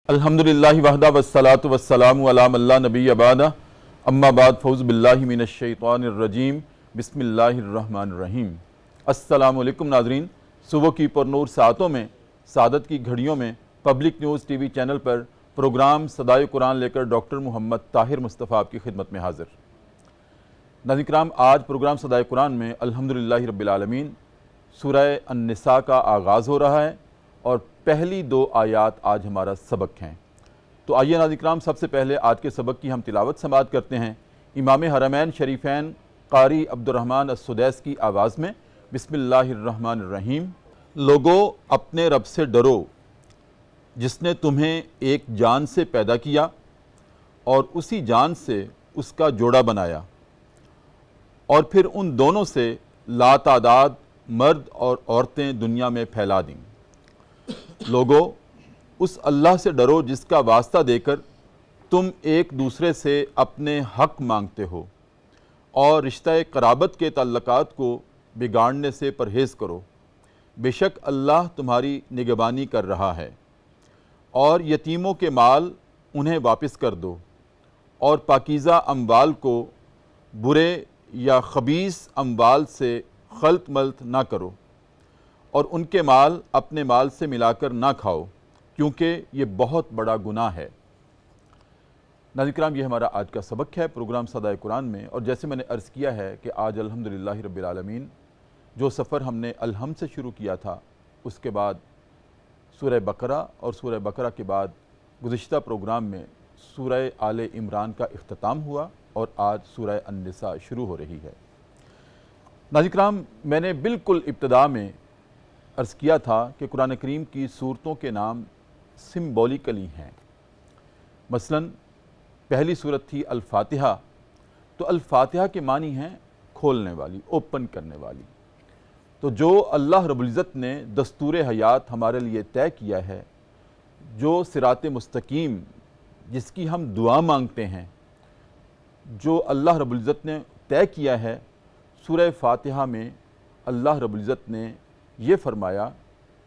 الحمدللہ وحدہ والصلاة والسلام علی من لا نبی بعدہ اما بعد فوز باللہ من الشیطان الرجیم بسم اللہ الرحمن الرحیم۔ السلام علیکم ناظرین، صبح کی پرنور ساعتوں میں سعادت کی گھڑیوں میں پبلک نیوز ٹی وی چینل پر پروگرام صدائے قرآن لے کر ڈاکٹر محمد طاہر مصطفیٰ آپ کی خدمت میں حاضر۔ ناظرین کرام، آج پروگرام صدائے قرآن میں الحمدللہ رب العالمین سورہ النساء کا آغاز ہو رہا ہے اور پہلی 2 آیات آج ہمارا سبق ہیں۔ تو آئیے ناظرین کرام، سب سے پہلے آج کے سبق کی ہم تلاوت سماعت کرتے ہیں امام حرمین شریفین قاری عبدالرحمن السدیس کی آواز میں۔ بسم اللہ الرحمن الرحیم۔ لوگو اپنے رب سے ڈرو جس نے تمہیں ایک جان سے پیدا کیا اور اسی جان سے اس کا جوڑا بنایا اور پھر ان دونوں سے لاتعداد مرد اور عورتیں دنیا میں پھیلا دیں۔ لوگو اس اللہ سے ڈرو جس کا واسطہ دے کر تم ایک دوسرے سے اپنے حق مانگتے ہو اور رشتہ قرابت کے تعلقات کو بگاڑنے سے پرہیز کرو۔ بے شک اللہ تمہاری نگہبانی کر رہا ہے۔ اور یتیموں کے مال انہیں واپس کر دو اور پاکیزہ اموال کو برے یا خبیث اموال سے خلط ملط نہ کرو اور ان کے مال اپنے مال سے ملا کر نہ کھاؤ کیونکہ یہ بہت بڑا گناہ ہے۔ ناظرین کرام، یہ ہمارا آج کا سبق ہے پروگرام صدائے قرآن میں، اور جیسے میں نے عرض کیا ہے کہ آج الحمدللہ رب العالمین جو سفر ہم نے الحمد سے شروع کیا تھا، اس کے بعد سورہ بقرہ اور سورہ بقرہ کے بعد گزشتہ پروگرام میں سورہ آل عمران کا اختتام ہوا اور آج سورہ النساء شروع ہو رہی ہے۔ ناظرین کرام، میں نے بالکل ابتدا میں عرض کیا تھا کہ قرآن کریم کی صورتوں کے نام سمبولیکلی ہیں۔ مثلا پہلی صورت تھی الفاتحہ، تو الفاتحہ کے معنی ہیں کھولنے والی، اوپن کرنے والی۔ تو جو اللہ رب العزت نے دستور حیات ہمارے لیے طے کیا ہے، جو صراط مستقیم جس کی ہم دعا مانگتے ہیں، جو اللہ رب العزت نے طے کیا ہے، سورہ فاتحہ میں اللہ رب العزت نے یہ فرمایا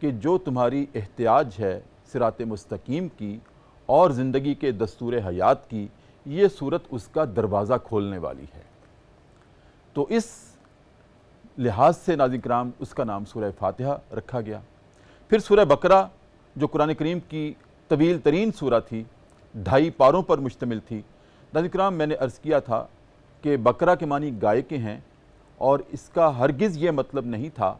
کہ جو تمہاری احتیاج ہے صراط مستقیم کی اور زندگی کے دستور حیات کی، یہ صورت اس کا دروازہ کھولنے والی ہے۔ تو اس لحاظ سے ناظرین کرام اس کا نام سورہ فاتحہ رکھا گیا۔ پھر سورہ بقرہ جو قرآن کریم کی طویل ترین سورہ تھی، 2.5 پاروں پر مشتمل تھی۔ ناظرین کرام، میں نے عرض کیا تھا کہ بقرہ کے معنی گائے کے ہیں، اور اس کا ہرگز یہ مطلب نہیں تھا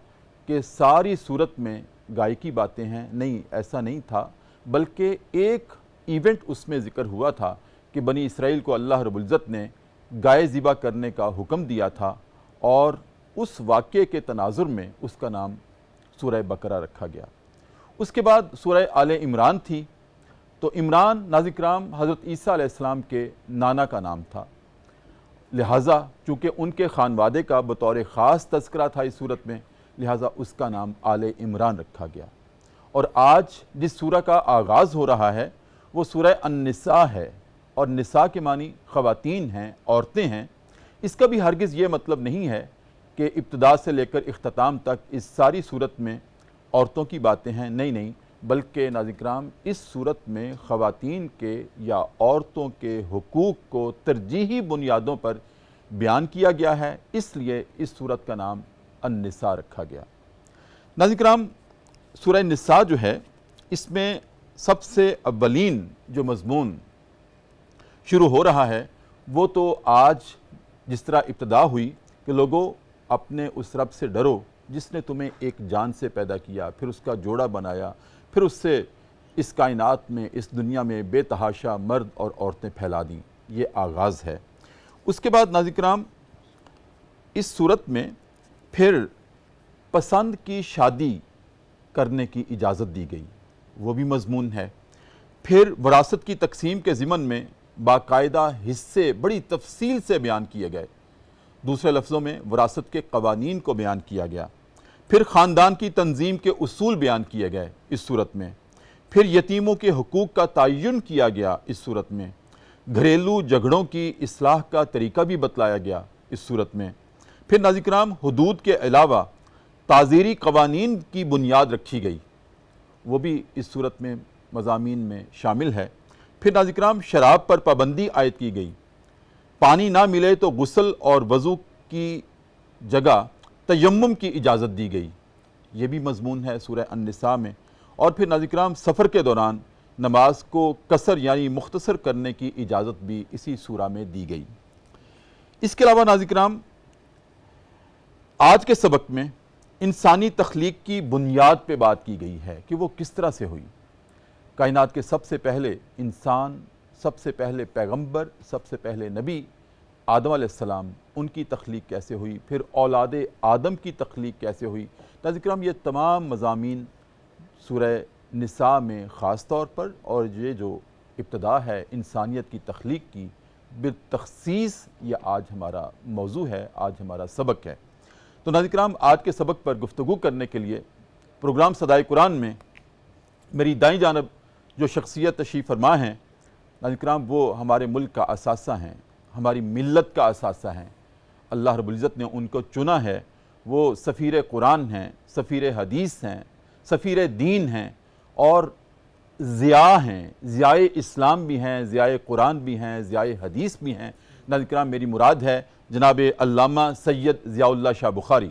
کہ ساری صورت میں گائے کی باتیں ہیں، نہیں، ایسا نہیں تھا، بلکہ ایک ایونٹ اس میں ذکر ہوا تھا کہ بنی اسرائیل کو اللہ رب العزت نے گائے ذبح کرنے کا حکم دیا تھا، اور اس واقعے کے تناظر میں اس کا نام سورہ بقرہ رکھا گیا۔ اس کے بعد سورہ آل عمران تھی، تو عمران ناظرین کرام حضرت عیسیٰ علیہ السلام کے نانا کا نام تھا، لہٰذا چونکہ ان کے خانوادے کا بطور خاص تذکرہ تھا اس صورت میں، لہٰذا اس کا نام آل عمران رکھا گیا۔ اور آج جس سورہ کا آغاز ہو رہا ہے وہ سورہ النساء ہے، اور نساء کے معنی خواتین ہیں، عورتیں ہیں۔ اس کا بھی ہرگز یہ مطلب نہیں ہے کہ ابتدا سے لے کر اختتام تک اس ساری صورت میں عورتوں کی باتیں ہیں، نہیں، بلکہ ناظرین کرام اس صورت میں خواتین کے یا عورتوں کے حقوق کو ترجیحی بنیادوں پر بیان کیا گیا ہے، اس لیے اس صورت کا نام النساء رکھا گیا۔ ناظرین کرام، سورہ نساء جو ہے، اس میں سب سے اولین جو مضمون شروع ہو رہا ہے وہ تو آج جس طرح ابتدا ہوئی کہ لوگو اپنے اس رب سے ڈرو جس نے تمہیں ایک جان سے پیدا کیا، پھر اس کا جوڑا بنایا، پھر اس سے اس کائنات میں، اس دنیا میں بے تحاشا مرد اور عورتیں پھیلا دیں، یہ آغاز ہے۔ اس کے بعد ناظرین کرام اس صورت میں پھر پسند کی شادی کرنے کی اجازت دی گئی، وہ بھی مضمون ہے۔ پھر وراثت کی تقسیم کے ضمن میں باقاعدہ حصے بڑی تفصیل سے بیان کیے گئے، دوسرے لفظوں میں وراثت کے قوانین کو بیان کیا گیا۔ پھر خاندان کی تنظیم کے اصول بیان کیے گئے اس صورت میں۔ پھر یتیموں کے حقوق کا تعین کیا گیا اس صورت میں۔ گھریلو جھگڑوں کی اصلاح کا طریقہ بھی بتلایا گیا اس صورت میں۔ پھر ناظرین کرام حدود کے علاوہ تعزیری قوانین کی بنیاد رکھی گئی، وہ بھی اس صورت میں مضامین میں شامل ہے۔ پھر ناظرین کرام شراب پر پابندی عائد کی گئی، پانی نہ ملے تو غسل اور وضو کی جگہ تیمم کی اجازت دی گئی، یہ بھی مضمون ہے سورہ النساء میں۔ اور پھر ناظرین کرام سفر کے دوران نماز کو قصر یعنی مختصر کرنے کی اجازت بھی اسی سورہ میں دی گئی۔ اس کے علاوہ ناظرین کرام آج کے سبق میں انسانی تخلیق کی بنیاد پہ بات کی گئی ہے کہ وہ کس طرح سے ہوئی۔ کائنات کے سب سے پہلے انسان، سب سے پہلے پیغمبر، سب سے پہلے نبی آدم علیہ السلام، ان کی تخلیق کیسے ہوئی، پھر اولاد آدم کی تخلیق کیسے ہوئی۔ ناظرین کرام یہ تمام مضامین سورہ نساء میں خاص طور پر، اور یہ جو ابتدا ہے انسانیت کی تخلیق کی بالتخصیص، یہ آج ہمارا موضوع ہے، آج ہمارا سبق ہے۔ تو ناظرین کرام آج کے سبق پر گفتگو کرنے کے لیے پروگرام صدائے قرآن میں میری دائیں جانب جو شخصیت تشریف فرما ہیں ناظرین کرام، وہ ہمارے ملک کا اثاثہ ہیں، ہماری ملت کا اثاثہ ہیں۔ اللہ رب العزت نے ان کو چنا ہے، وہ سفیر قرآن ہیں، سفیر حدیث ہیں، سفیر دین ہیں، اور ضیاء ہیں، ضیاء اسلام بھی ہیں، ضیاء قرآن بھی ہیں، ضیاء حدیث بھی ہیں۔ ناظرین کرام میری مراد ہے جناب علامہ سید ضیاء اللہ شاہ بخاری،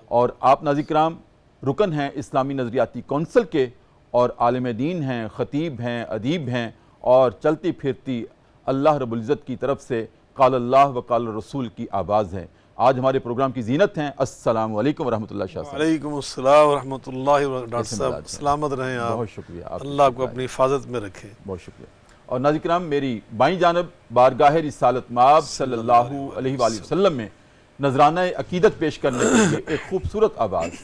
اور آپ ناظرین کرام رکن ہیں اسلامی نظریاتی کونسل کے، اور عالم دین ہیں، خطیب ہیں، ادیب ہیں، اور چلتی پھرتی اللہ رب العزت کی طرف سے قال اللہ و قال رسول کی آواز ہے۔ آج ہمارے پروگرام کی زینت ہیں۔ السلام علیکم ورحمۃ اللہ شاہ صاحب۔ وعلیکم السلام ورحمۃ اللہ وبرکاتہ۔ ڈاکٹر صاحب سلامت رہیں آپ، بہت شکریہ، اللہ آپ کو اپنی حفاظت میں رکھے۔ بہت شکریہ۔ اور ناظرین کرام میری بائیں جانب بارگاہ رسالت مآب صلی اللہ علیہ وآلہ وسلم میں نذرانہ عقیدت پیش کرنے کے لیے ایک خوبصورت آواز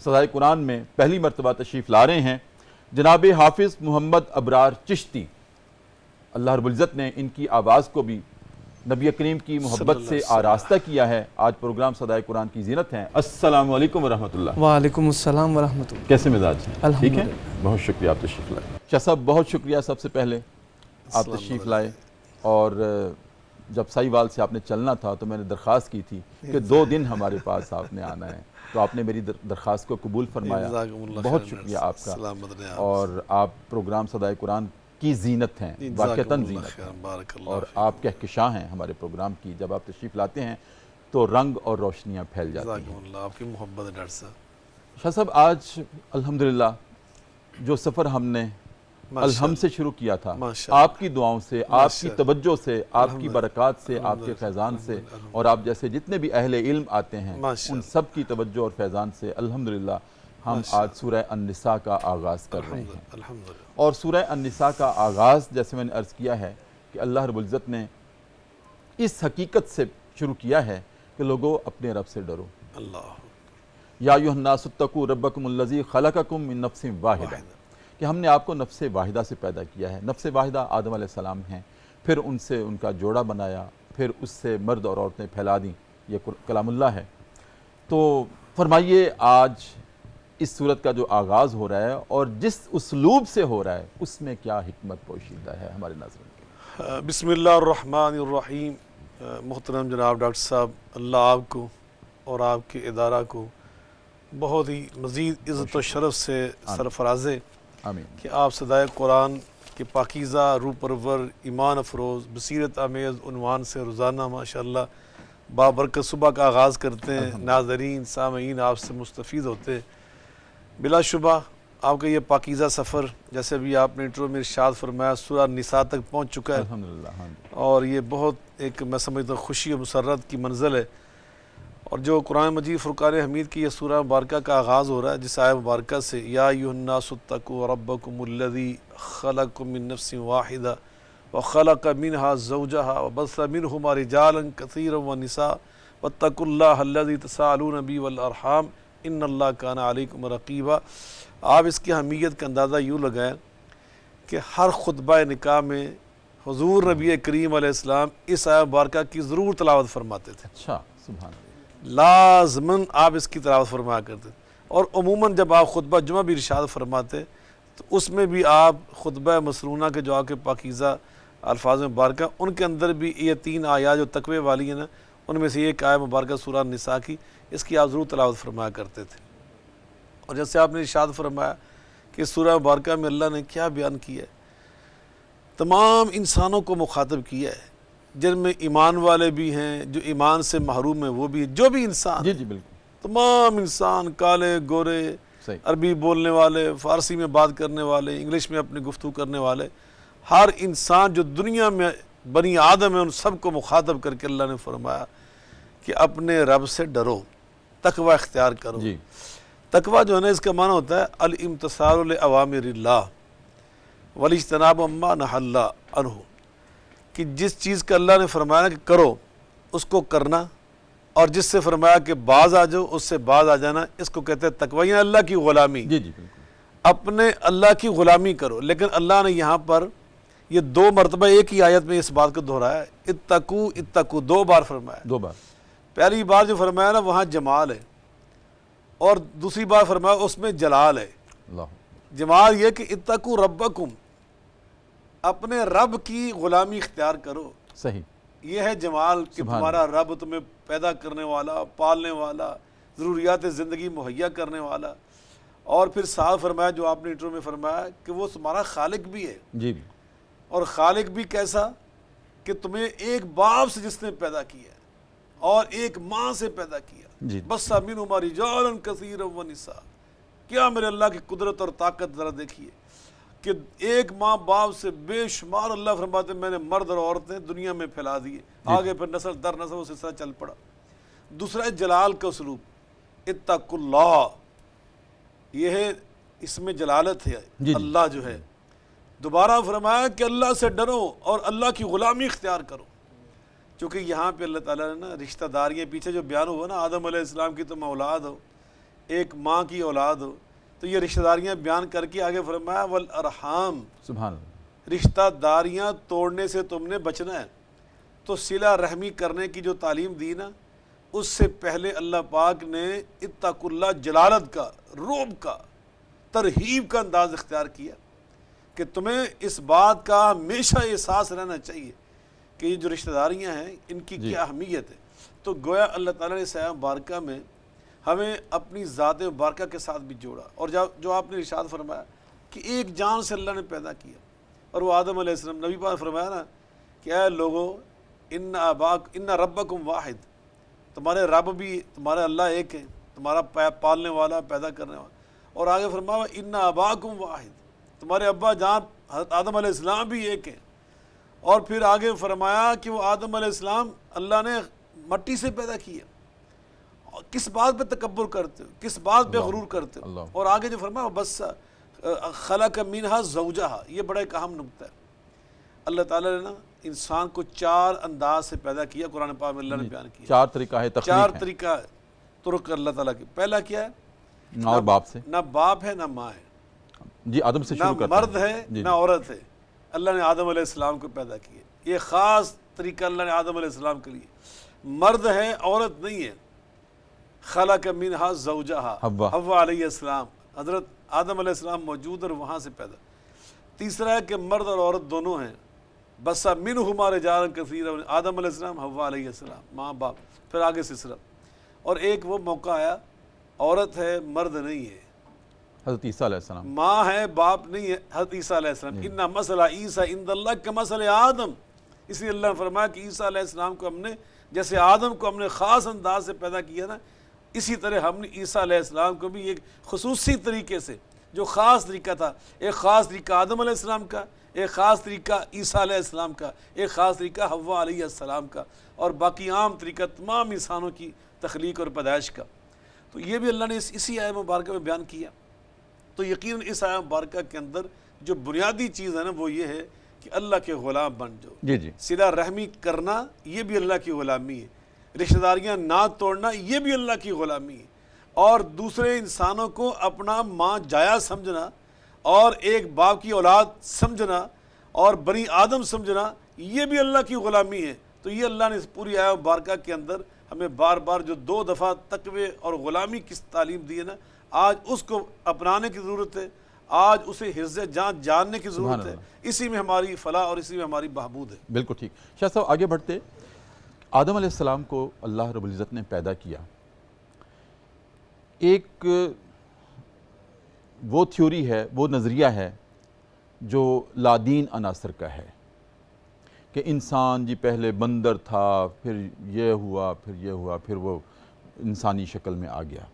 صدائے قرآن میں پہلی مرتبہ تشریف لا رہے ہیں جناب حافظ محمد ابرار چشتی۔ اللہ رب العزت نے ان کی آواز کو بھی نبی کریم کی محبت سے آراستہ کیا ہے۔ آج پروگرام صدائے قرآن کی زینت ہیں۔ السلام علیکم ورحمۃ اللہ۔ وعلیکم السلام ورحمۃ اللہ۔ کیسے مزاج ہیں؟ ٹھیک ہے، الحمدللہ۔ بہت شکریہ آپ تشریف لائے۔ شاہ صاحب بہت شکریہ، سب سے پہلے آپ تشریف لائے، اور جب سائیوال سے آپ نے چلنا تھا تو میں نے درخواست کی تھی کہ 2 دن ہمارے پاس آپ نے آنا ہے، تو آپ نے میری درخواست کو قبول فرمایا، بہت شکریہ آپ کا۔ اور آپ پروگرام صدائے قرآن کی زینت ہیں، واقعتاً زینت ہیں، اور آپ کہکشاں ہیں ہمارے پروگرام کی۔ جب آپ تشریف لاتے ہیں تو رنگ اور روشنیاں پھیل جاتی ہیں۔ آپ کی محبت ہے ڈاکٹر صاحب۔ شاہ صاحب آج الحمدللہ جو سفر ہم نے الحمد سے شروع کیا تھا، آپ کی دعاؤں سے، آپ کی توجہ سے، آپ کی برکات سے، آپ کے فیضان سے، اور آپ جیسے جتنے بھی اہل علم آتے ہیں ان سب کی توجہ اور فیضان سے الحمدللہ ہم آج سورہ النساء کا آغاز کر رہے ہیں۔ اور سورہ النساء کا آغاز جیسے میں نے عرض کیا ہے کہ اللہ رب العزت نے اس حقیقت سے شروع کیا ہے کہ لوگوں اپنے رب سے ڈرو۔ یا ایھا الناس اتقوا ربکم الذی خلقکم من نفس واحدہ، کہ ہم نے آپ کو نفس واحدہ سے پیدا کیا ہے۔ نفس واحدہ آدم علیہ السلام ہیں، پھر ان سے ان کا جوڑا بنایا، پھر اس سے مرد اور عورتیں پھیلا دیں، یہ کلام اللہ ہے۔ تو فرمائیے آج اس صورت کا جو آغاز ہو رہا ہے اور جس اسلوب سے ہو رہا ہے اس میں کیا حکمت پوشیدہ ہے ہمارے ناظرین کے؟ بسم اللہ الرحمن الرحیم۔ محترم جناب ڈاکٹر صاحب، اللہ آپ کو اور آپ کے ادارہ کو بہت ہی مزید عزت و شرف سے سرفرازے آمین کہ آپ صدائے قرآن کے پاکیزہ، روح پرور، ایمان افروز، بصیرت آمیز عنوان سے روزانہ ماشاءاللہ بابرکت صبح کا آغاز کرتے ہیں۔ ناظرین، سامعین آپ سے مستفید ہوتے ہیں۔ بلا شبہ آپ کا یہ پاکیزہ سفر جیسے ابھی آپ نے انٹرو میں ارشاد فرمایا سورہ نساء تک پہنچ چکا ہے، الحمدللہ، ہاں جی، اور یہ بہت ایک میں سمجھتا ہوں خوشی اور مسرت کی منزل ہے۔ اور جو قرآن مجید فرقان حمید کی یہ سورہ مبارکہ کا آغاز ہو رہا ہے جس آیہ مبارکہ سے، یا ایھا الناس اتقوا ربکم الذی خلقکم من نفس واحدہ وخلق منها زوجها وبث منہما رجالا کثیرا ونساء واتقوا اللہ الذی تساءلون به والارحام ان اللہ کان علیکم رقیبا۔ آپ اس کی اہمیت کا اندازہ یوں لگائیں کہ ہر خطبہ نکاح میں حضور نبی کریم علیہ السلام اس آیہ مبارکہ کی ضرور تلاوت فرماتے تھے۔ اچھا، سبحان اللہ، لازماً آپ اس کی تلاوت فرمایا کرتے، اور عموماً جب آپ خطبہ جمعہ بھی ارشاد فرماتے تو اس میں بھی آپ خطبہ مسرونہ کے جو آپ کے پاکیزہ الفاظ مبارکہ ان کے اندر بھی یہ 3 آیات جو تقوی والی ہیں نا، ان میں سے ایک آیہ مبارکہ سورہ نساء کی، اس کی آپ ضرور تلاوت فرمایا کرتے تھے۔ اور جیسے آپ نے ارشاد فرمایا کہ کہ سورہ مبارکہ میں اللہ نے کیا بیان کیا ہے، تمام انسانوں کو مخاطب کیا ہے، جن میں ایمان والے بھی ہیں، جو ایمان سے محروم ہیں وہ بھی ہیں، جو بھی انسان جی جی بالکل تمام انسان، کالے گورے، صحیح، عربی بولنے والے، فارسی میں بات کرنے والے، انگلش میں اپنی گفتگو کرنے والے، ہر انسان جو دنیا میں بنی آدم ہے ان سب کو مخاطب کر کے اللہ نے فرمایا کہ اپنے رب سے ڈرو، تقوی اختیار کرو۔ جی تقوی جو ہے نا اس کا معنی ہوتا ہے الامتثال لأوامر اللہ والاجتناب عما نہی اللہ عنہ، کہ جس چیز کا اللہ نے فرمایا کہ کرو اس کو کرنا، اور جس سے فرمایا کہ باز آ جاؤ اس سے باز آ جانا، اس کو کہتے ہیں تقوی، یعنی اللہ کی غلامی، جی جی بالکل، اپنے اللہ کی غلامی کرو۔ لیکن اللہ نے یہاں پر یہ 2 مرتبہ ایک ہی آیت میں اس بات کو دہرایا، اتقو اتقو 2 بار فرمایا۔ 2 بار، پہلی بار جو فرمایا نا وہاں جمال ہے، اور دوسری بار فرمایا اس میں جلال ہے۔ اللہ، جمال یہ کہ اتقو ربکم، اپنے رب کی غلامی اختیار کرو، صحیح، یہ ہے جمال کہ سبحان تمہارا رب تمہیں پیدا کرنے والا، پالنے والا، ضروریات زندگی مہیا کرنے والا، اور پھر ساتھ فرمایا جو آپ نے انٹرو میں فرمایا کہ وہ تمہارا خالق بھی ہے، جی اور خالق بھی کیسا کہ تمہیں ایک باپ سے جس نے پیدا کیا اور ایک ماں سے پیدا کیا، جی بس منہما رجالا کثیرا ونساء۔ کیا میرے اللہ کی قدرت اور طاقت ذرا دیکھیے کہ ایک ماں باپ سے بے شمار اللہ فرماتے ہیں میں نے مرد اور عورتیں دنیا میں پھیلا دیے، آگے پھر نسل در نسل وہ سلسلہ چل پڑا۔ دوسرا ہے جلال کا اسلوب، اتقوا اللہ، یہ ہے اس میں جلالت ہے، جی اللہ جو ہے۔ دوبارہ فرمایا کہ اللہ سے ڈرو اور اللہ کی غلامی اختیار کرو، چونکہ یہاں پہ اللہ تعالیٰ نے نا رشتہ داریاں پیچھے جو بیان ہوا نا، آدم علیہ السلام کی تم اولاد ہو، ایک ماں کی اولاد ہو، تو یہ رشتہ داریاں بیان کر کے آگے فرمایا والارحام، سبحان اللہ، رشتہ داریاں توڑنے سے تم نے بچنا ہے۔ تو صلہ رحمی کرنے کی جو تعلیم دی نا، اس سے پہلے اللہ پاک نے اتقوا اللہ، جلالت کا، رعب کا، ترہیب کا انداز اختیار کیا کہ تمہیں اس بات کا ہمیشہ احساس رہنا چاہیے کہ یہ جو رشتہ داریاں ہیں ان کی کیا اہمیت ہے۔ تو گویا اللہ تعالیٰ نے اس آیت مبارکہ میں ہمیں اپنی ذات مبارکہ کے ساتھ بھی جوڑا، اور جو آپ نے ارشاد فرمایا کہ ایک جان سے اللہ نے پیدا کیا، اور وہ آدم علیہ السلام، نبی پاک نے فرمایا نا کہ اے لوگو ان ربکم واحد، تمہارے رب بھی، تمہارے اللہ ایک ہے، تمہارا پالنے والا، پیدا کرنے والا۔ اور آگے فرمایا ان اباکم واحد، تمہارے ابا جان حضرت آدم علیہ السلام بھی ایک ہیں۔ اور پھر آگے فرمایا کہ وہ آدم علیہ السلام اللہ نے مٹی سے پیدا کیا، کس بات پہ تکبر کرتے ہو، کس بات پہ غرور کرتے ہو؟ اور آگے جو فرمایا بس خلق منہا زوجہا، یہ بڑا ایک اہم نقطہ ہے۔ اللہ تعالیٰ نے نا انسان کو 4 انداز سے پیدا کیا، قرآن پاک میں اللہ نے بیان کیا 4 طریقہ ہے تخلیق 4 ہے، طریقہ طرق اللہ تعالیٰ کی۔ پہلا کیا ہے؟ ماں اور باپ سے، نہ باپ ہے نہ ماں ہے، جی آدم سے نہ شروع کرتے ہیں، مرد ہے نہ عورت ہے، اللہ نے آدم علیہ السلام کو پیدا کیا۔ یہ خاص طریقہ اللہ نے آدم علیہ السلام کے لیے، مرد ہے عورت نہیں ہے۔ خلق منہا زوجہا، حوا علیہ السلام، حضرت آدم علیہ السلام موجود اور وہاں سے پیدا۔ تیسرا ہے کہ مرد اور عورت دونوں ہیں، بس منہما رجالا کثیرا، آدم علیہ السلام، حوا علیہ السلام، ماں باپ، پھر آگے سلسلہ۔ اور ایک وہ موقع آیا عورت ہے مرد نہیں ہے، حضرت عیسیٰ علیہ السلام، ماں ہے باپ نہیں ہے، حضرت عیسیٰ علیہ السلام۔ ان مثل عیسیٰ عند اللہ کمثل آدم، اس لیے اللہ نے فرمایا کہ عیسیٰ علیہ السلام کو ہم نے جیسے آدم کو ہم نے خاص انداز سے پیدا کیا نا، اسی طرح ہم نے عیسیٰ علیہ السلام کو بھی ایک خصوصی طریقے سے، جو خاص طریقہ تھا، ایک خاص طریقہ آدم علیہ السلام کا، ایک خاص طریقہ عیسیٰ علیہ السلام کا، ایک خاص طریقہ حوا علیہ السلام کا، اور باقی عام طریقہ تمام انسانوں کی تخلیق اور پیدائش کا۔ تو یہ بھی اللہ نے اسی آیت مبارکہ میں بیان کیا۔ تو یقیناً اس آیت مبارکہ کے اندر جو بنیادی چیز ہے نا وہ یہ ہے کہ اللہ کے غلام بن جاؤ، جی جی صلہ رحمی کرنا یہ بھی اللہ کی غلامی ہے، رشتہ داریاں نہ توڑنا یہ بھی اللہ کی غلامی ہے، اور دوسرے انسانوں کو اپنا ماں جایا سمجھنا اور ایک باپ کی اولاد سمجھنا اور بنی آدم سمجھنا یہ بھی اللہ کی غلامی ہے۔ تو یہ اللہ نے اس پوری آیت مبارکہ کے اندر ہمیں بار بار جو 2 دفعہ تقوی اور غلامی کی تعلیم دی ہے نا، آج اس کو اپنانے کی ضرورت ہے، آج اسے حفظ جان جاننے کی ضرورت ہے، اسی میں ہماری فلاح اور اسی میں ہماری بہبود ہے۔ بالکل ٹھیک۔ شاہ صاحب آگے بڑھتے، آدم علیہ السلام کو اللہ رب العزت نے پیدا کیا، ایک وہ تھیوری ہے، وہ نظریہ ہے جو لادین عناصر کا ہے کہ انسان جی پہلے بندر تھا، پھر یہ ہوا، پھر وہ انسانی شکل میں آ گیا۔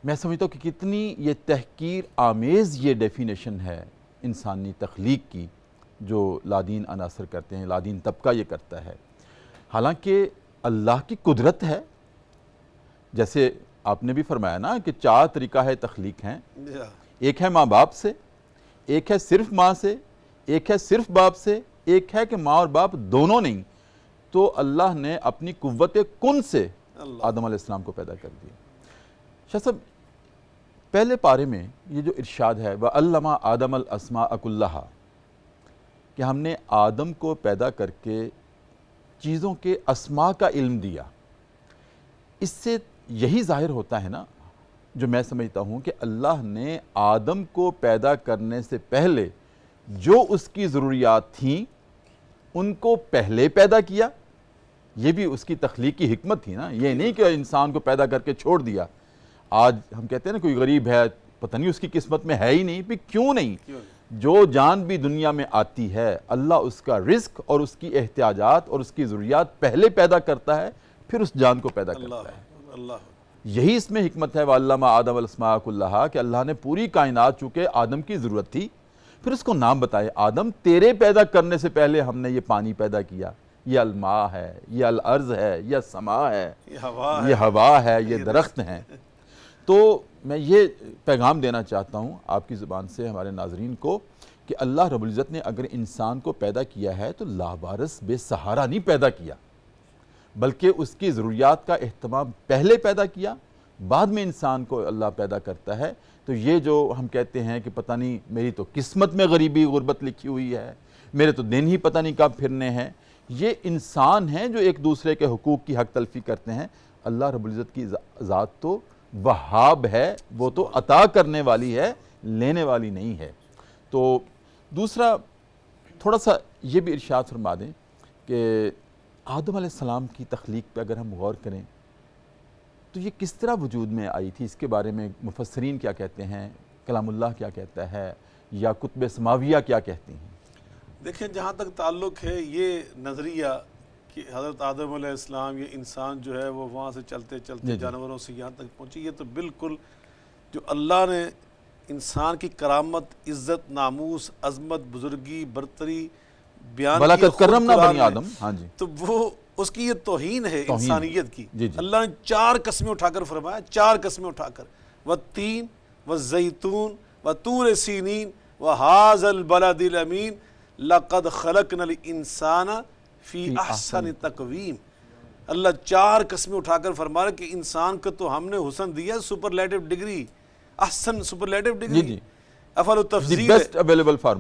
میں سمجھتا ہوں کہ کتنی یہ تحقیر آمیز یہ ڈیفینیشن ہے انسانی تخلیق کی جو لادین عناصر کرتے ہیں، لادین طبقہ یہ کرتا ہے۔ حالانکہ اللہ کی قدرت ہے، جیسے آپ نے بھی فرمایا نا کہ 4 طریقہ ہے تخلیق ہیں، ایک ہے ماں باپ سے، ایک ہے صرف ماں سے، ایک ہے صرف باپ سے، ایک ہے کہ ماں اور باپ دونوں نہیں، تو اللہ نے اپنی قوت کن سے آدم علیہ السلام کو پیدا کر دیا۔ شاہ صاحب پہلے پارے میں یہ جو ارشاد ہے وَعَلَّمَ آدَمَ الْأَسْمَاءَ كُلَّهَا، کہ ہم نے آدم کو پیدا کر کے چیزوں کے اسماء کا علم دیا، اس سے یہی ظاہر ہوتا ہے نا، جو میں سمجھتا ہوں کہ اللہ نے آدم کو پیدا کرنے سے پہلے جو اس کی ضروریات تھیں ان کو پہلے پیدا کیا۔ یہ بھی اس کی تخلیق کی حکمت تھی نا، یہ نہیں کہ انسان کو پیدا کر کے چھوڑ دیا۔ آج ہم کہتے ہیں نا کوئی غریب ہے، پتہ نہیں اس کی قسمت میں ہے ہی نہیں، پھر کیوں نہیں؟ جو جان بھی دنیا میں آتی ہے اللہ اس کا رزق اور اس کی احتیاجات اور اس کی ضروریات پہلے پیدا کرتا ہے، پھر اس جان کو پیدا کرتا ہے۔ یہی اس میں حکمت ہے وَعَلَّمَ آدَمَ الْأَسْمَاءَ كُلَّهَا، کہ اللہ نے پوری کائنات چونکہ آدم کی ضرورت تھی، پھر اس کو نام بتائے، آدم تیرے پیدا کرنے سے پہلے ہم نے یہ پانی پیدا کیا، یہ الماء ہے، یہ الارض ہے، یہ سماء ہے، یہ ہوا ہے، یہ درخت ہیں۔ تو میں یہ پیغام دینا چاہتا ہوں آپ کی زبان سے ہمارے ناظرین کو کہ اللہ رب العزت نے اگر انسان کو پیدا کیا ہے تو لاوارث بے سہارا نہیں پیدا کیا، بلکہ اس کی ضروریات کا اہتمام پہلے پیدا کیا، بعد میں انسان کو اللہ پیدا کرتا ہے۔ تو یہ جو ہم کہتے ہیں کہ پتہ نہیں میری تو قسمت میں غریبی غربت لکھی ہوئی ہے، میرے تو دن ہی پتہ نہیں کب پھرنے ہیں، یہ انسان ہیں جو ایک دوسرے کے حقوق کی حق تلفی کرتے ہیں۔ اللہ رب العزت کی ذات تو وہاب ہے، وہ تو عطا کرنے والی ہے، لینے والی نہیں ہے۔ تو دوسرا تھوڑا سا یہ بھی ارشاد فرما دیں کہ آدم علیہ السلام کی تخلیق پہ اگر ہم غور کریں تو یہ کس طرح وجود میں آئی تھی، اس کے بارے میں مفسرین کیا کہتے ہیں، کلام اللہ کیا کہتا ہے، یا کتب سماویہ کیا کہتی ہیں؟ دیکھیں جہاں تک تعلق ہے یہ نظریہ کہ حضرت آدم علیہ السلام یہ انسان جو ہے وہ وہاں سے چلتے چلتے جانوروں سے یہاں تک پہنچی، یہ تو بالکل جو اللہ نے انسان کی کرامت، عزت، ناموس، عظمت، بزرگی، برتری بیان کی وَلَقَدْ كَرَّمْنَا بَنِي آدم، ہاں جی، تو وہ اس کی یہ توہین ہے انسانیت کی۔ اللہ نے 4 قسمیں اٹھا کر فرمایا، 4 قسمیں اٹھا کر، وَالتِّينِ وَالزَّيْتُونِ وَطُورِ سِينِينَ وَهَٰذَا الْبَلَدِ الْأَمِينِ لَقَدْ خَلَقْنَا الْإِنسَانَ فِي أَحْسَنِ تَقْوِيمٍ۔ اللہ 4 قسمیں اٹھا کر فرما رہا کہ انسان کو تو ہم نے حسن دیا، سپرلیٹو ڈگری، احسن سپرلیٹو ڈگری، افعل التفضیل ہے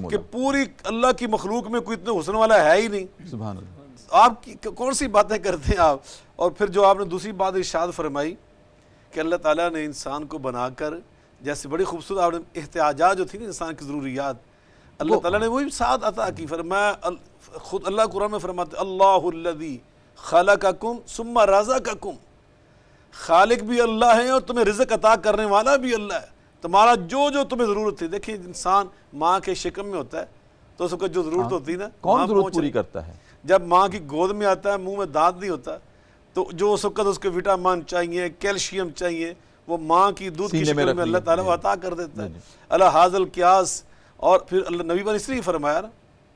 کہ پوری اللہ کی مخلوق میں کوئی اتنے حسن والا ہے ہی نہیں۔ سبحان اللہ، آپ کی کون سی باتیں کرتے ہیں آپ؟ اور پھر جو آپ نے دوسری بات ارشاد فرمائی کہ اللہ تعالیٰ نے انسان کو بنا کر جیسے بڑی خوبصورت آپ نے احتیاجات جو تھی نا انسان کی ضروریات، اللہ تعالیٰ نے وہی ساتھ عطا کی۔ فرمایا خود اللہ قرآن میں فرماتے اللہ الذی خلقکم ثم رزقکم، خالق بھی اللہ ہے اور تمہیں رزق عطا کرنے والا بھی اللہ ہے، تمہارا جو جو تمہیں ضرورت ہے۔ دیکھیں انسان ماں کے شکم میں ہوتا ہے تو اس کو جو ضرورت ہوتی نا کون ضرورت پوری کرتا ہے؟ جب ماں کی گود میں آتا ہے، منہ میں دانت نہیں ہوتا، تو جو اس وقت اس کے وٹامن چاہیے، کیلشیم چاہیے، وہ ماں کی دودھ کی شکل میں اللہ تعالیٰ عطا کر دیتا ہے۔ اللہ حاضل القیاس، اور پھر اللہ نبی پر اس لیے فرمایا نا،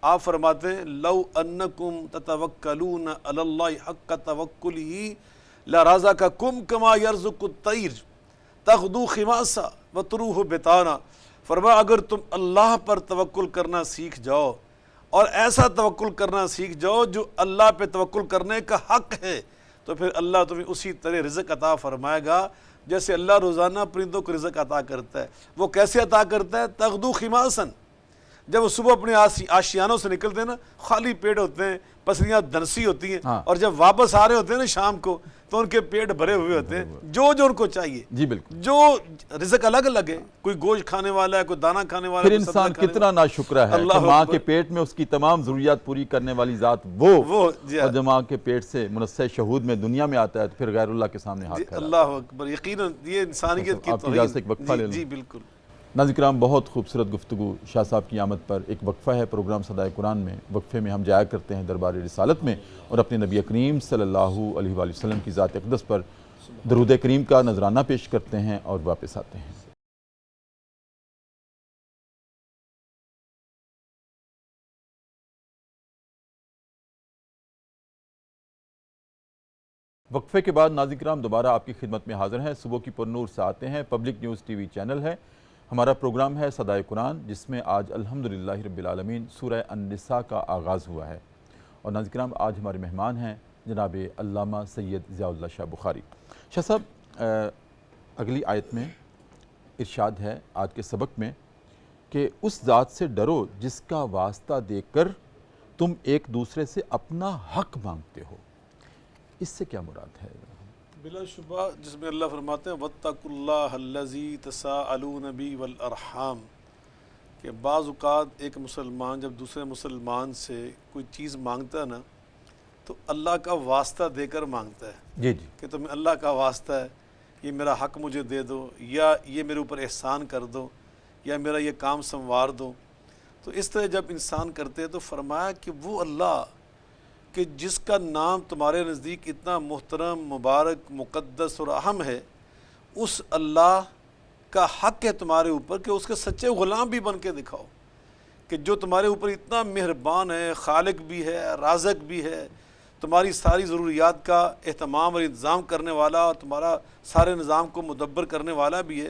آپ فرماتے ہیں لو انکم تتوکلون علی اللہ حق توکلہ لرزقکم کما یرزق الطیر تغدو خماسا وتروح بطانا۔ فرمایا اگر تم اللہ پر توکل کرنا سیکھ جاؤ اور ایسا توکل کرنا سیکھ جاؤ جو اللہ پہ توکل کرنے کا حق ہے، تو پھر اللہ تمہیں اسی طرح رزق عطا فرمائے گا جیسے اللہ روزانہ پرندوں کو رزق عطا کرتا ہے۔ وہ کیسے عطا کرتا ہے؟ تغدو خماسن، جب وہ صبح اپنے آشیانوں سے نکلتے ہیں نا، خالی پیٹ ہوتے ہیں، پسلیاں دنسی ہوتی ہیں، اور جب واپس آ رہے ہوتے ہیں نا شام کو تو ان کے پیٹ بھرے ہوئے ہوتے ہیں، جو ان کو چاہیے، جی بالکل، جو رزق الگ الگ ہے، کوئی گوشت کھانے والا ہے، کوئی دانہ کھانے والا ہے، پھر انسان کتنا ناشکرہ ہے کہ ماں کے پیٹ میں اس کی تمام ضروریات پوری کرنے والی ذات وہ اور جب ماں کے پیٹ سے منصع شہود میں دنیا میں آتا ہے تو پھر غیر اللہ کے سامنے ہاتھ پھیلاتا ہے۔ اللہ اکبر، یقیناً یہ انسانیت کی آپ کی اجازت سے ایک وقفہ لے لوں۔ جی بالکل۔ ناظرین کرام، بہت خوبصورت گفتگو شاہ صاحب کی آمد پر، ایک وقفہ ہے پروگرام صدائے قرآن میں۔ وقفے میں ہم جایا کرتے ہیں دربار رسالت میں اور اپنے نبی کریم صلی اللہ علیہ وآلہ وسلم کی ذات اقدس پر درود کریم کا نذرانہ پیش کرتے ہیں اور واپس آتے ہیں۔ وقفے کے بعد ناظرین کرام دوبارہ آپ کی خدمت میں حاضر ہیں۔ صبح کی پرنور سے آتے ہیں، پبلک نیوز ٹی وی چینل ہے، ہمارا پروگرام ہے صدائے قرآن، جس میں آج الحمدللہ رب العالمین سورہ النساء کا آغاز ہوا ہے۔ اور ناظرین کرام، آج ہمارے مہمان ہیں جناب علامہ سید ضیاء اللہ شاہ بخاری۔ شاہ صاحب، اگلی آیت میں ارشاد ہے آج کے سبق میں کہ اس ذات سے ڈرو جس کا واسطہ دے کر تم ایک دوسرے سے اپنا حق مانگتے ہو۔ اس سے کیا مراد ہے؟ بلا شبہ جس میں اللہ فرماتے ہیں وَاتَّقُوا اللَّهَ الَّذِي تَسَاءَلُونَ بِهِ وَالْأَرْحَامَ، کہ بعض اوقات ایک مسلمان جب دوسرے مسلمان سے کوئی چیز مانگتا ہے نا تو اللہ کا واسطہ دے کر مانگتا ہے، جی جی، کہ تمہیں اللہ کا واسطہ ہے، یہ میرا حق مجھے دے دو، یا یہ میرے اوپر احسان کر دو، یا میرا یہ کام سنوار دو۔ تو اس طرح جب انسان کرتے ہیں تو فرمایا کہ وہ اللہ کہ جس کا نام تمہارے نزدیک اتنا محترم، مبارک، مقدس اور اہم ہے، اس اللہ کا حق ہے تمہارے اوپر کہ اس کے سچے غلام بھی بن کے دکھاؤ، کہ جو تمہارے اوپر اتنا مہربان ہے، خالق بھی ہے، رازق بھی ہے، تمہاری ساری ضروریات کا اہتمام اور انتظام کرنے والا اور تمہارا سارے نظام کو مدبر کرنے والا بھی ہے،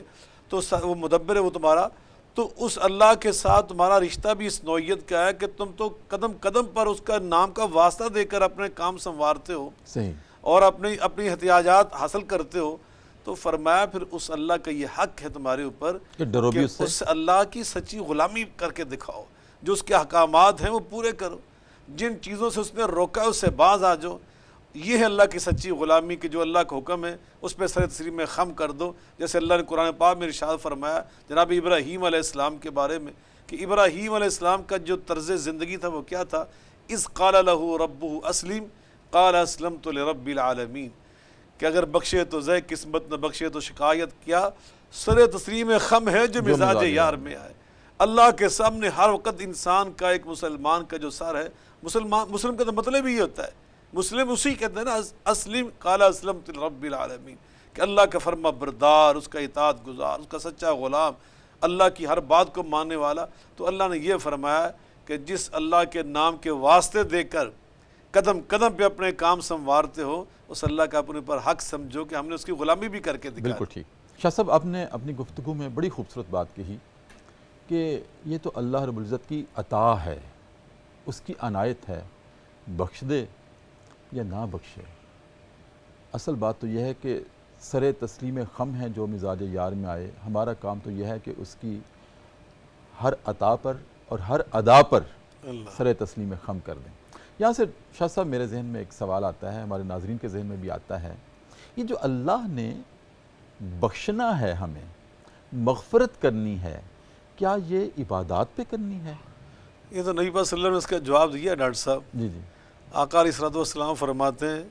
تو وہ مدبر ہے وہ تمہارا، تو اس اللہ کے ساتھ تمہارا رشتہ بھی اس نوعیت کا ہے کہ تم تو قدم قدم پر اس کا نام کا واسطہ دے کر اپنے کام سنوارتے ہو صحیح، اور اپنی احتیاجات حاصل کرتے ہو۔ تو فرمایا پھر اس اللہ کا یہ حق ہے تمہارے اوپر کہ ڈرو بھی اس سے، اس اللہ کی سچی غلامی کر کے دکھاؤ، جو اس کے احکامات ہیں وہ پورے کرو، جن چیزوں سے اس نے روکا ہے اس سے باز آ جاؤ۔ یہ ہے اللہ کی سچی غلامی کہ جو اللہ کا حکم ہے اس پہ سر تسلیم میں خم کر دو، جیسے اللہ نے قرآن پاک میں ارشاد فرمایا جناب ابراہیم علیہ السلام کے بارے میں کہ ابراہیم علیہ السلام کا جو طرز زندگی تھا وہ کیا تھا، اذ قال له ربه اسلم قال اسلمت لرب العالمین، کہ اگر بخشے تو زے قسمت نہ بخشے تو شکایت، کیا سر تسلیم خم ہے جو مزاج یار میں آئے۔ اللہ کے سامنے ہر وقت انسان کا، ایک مسلمان کا جو سر ہے، مسلم کا تو مطلب ہی ہوتا ہے، مسلم اسی کہتے ہیں نا، اسلم قال اسلمت لرب العالمین، کہ اللہ کا فرما بردار، اس کا اطاعت گزار، اس کا سچا غلام، اللہ کی ہر بات کو ماننے والا۔ تو اللہ نے یہ فرمایا کہ جس اللہ کے نام کے واسطے دے کر قدم قدم پہ اپنے کام سنوارتے ہو، اس اللہ کا اپنے پر حق سمجھو کہ ہم نے اس کی غلامی بھی کر کے دکھا۔ بالکل ٹھیک۔ شاہ صاحب، آپ نے اپنی گفتگو میں بڑی خوبصورت بات کہی کہ یہ تو اللہ رب العزت کی عطا ہے، اس کی عنایت ہے، بخش دے یا نہ بخشے۔ اصل بات تو یہ ہے کہ سر تسلیم خم ہے جو مزاج یار میں آئے۔ ہمارا کام تو یہ ہے کہ اس کی ہر عطا پر اور ہر ادا پر سر تسلیم خم کر دیں۔ یہاں سے شاہ صاحب میرے ذہن میں ایک سوال آتا ہے، ہمارے ناظرین کے ذہن میں بھی آتا ہے، یہ جو اللہ نے بخشنا ہے، ہمیں مغفرت کرنی ہے، کیا یہ عبادات پہ کرنی ہے؟ یہ تو نبی پاک صلی اللہ علیہ وسلم نے اس کا جواب دیا ڈاکٹر صاحب۔ جی جی، آقا علیہ الصلوۃ والسلام فرماتے ہیں